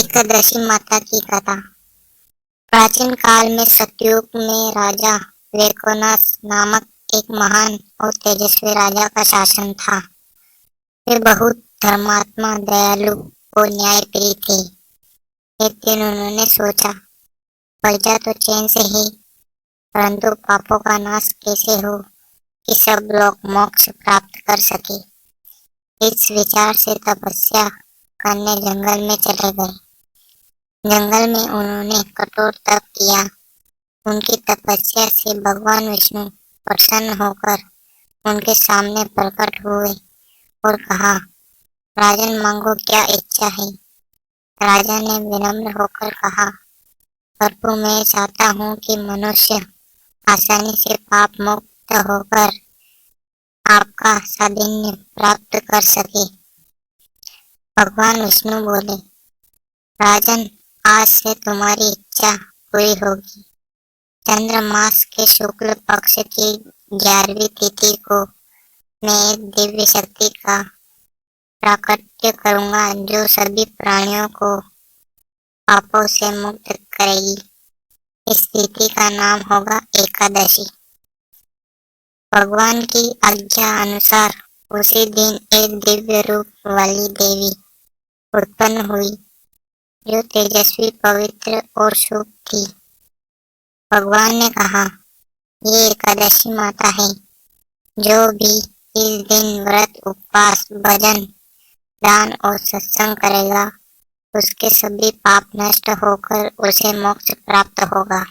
एकादशी माता की कथा। प्राचीन काल में सतयुग में राजा वेकोनस नामक एक महान और तेजस्वी राजा का शासन था। वे बहुत धर्मात्मा, दयालु और न्यायप्रिय थे। एक दिन उन्होंने सोचा, प्रजा तो चैन से ही, परंतु पापों का नाश कैसे हो कि सब लोग मोक्ष प्राप्त कर सके। इस विचार से तपस्या करने जंगल में चले गए। जंगल में उन्होंने कठोर तप किया। उनकी तपस्या से भगवान विष्णु प्रसन्न होकर उनके सामने प्रकट हुए और कहा, राजन, मांगो, क्या इच्छा है। राजा ने विनम्र होकर कहा, प्रभु, मैं चाहता हूँ कि मनुष्य आसानी से पाप मुक्त होकर आपका सानिध्य प्राप्त कर सके। भगवान विष्णु बोले, राजन, आज से तुम्हारी इच्छा पूरी होगी। चंद्र मास के शुक्ल पक्ष की 11वीं तिथि को मैं एक दिव्य शक्ति का प्राकट्य करूंगा जो सभी प्राणियों को पापों से मुक्त करेगी। इस तिथि का नाम होगा एकादशी। भगवान की आज्ञा अनुसार उसी दिन एक दिव्य रूप वाली देवी उत्पन्न हुई जो तेजस्वी, पवित्र और शुभ थी। भगवान ने कहा, ये एकादशी माता है। जो भी इस दिन व्रत, उपवास, भजन, दान और सत्संग करेगा, उसके सभी पाप नष्ट होकर उसे मोक्ष प्राप्त होगा।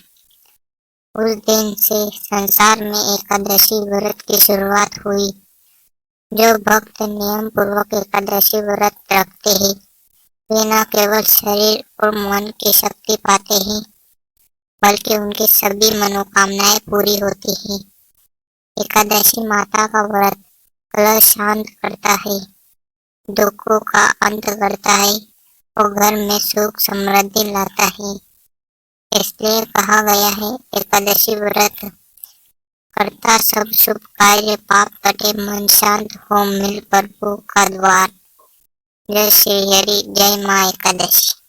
उस दिन से संसार में एकादशी व्रत की शुरुआत हुई। जो भक्त नियम पूर्वक एकादशी व्रत रखते हैं, वे न केवल शरीर और मन की शक्ति पाते हैं, बल्कि उनकी सभी मनोकामनाएं पूरी होती हैं। एकादशी माता का व्रत कलह शांत करता है, दुखों का अंत करता है और घर में सुख समृद्धि लाता है। इसलिए कहा गया है, एकादशी व्रत करता सब शुभ कार्य, पाप कटे मन शांत, हो मिल प्रभु का द्वार। जय श्री हरि, जय माँ एकादशी।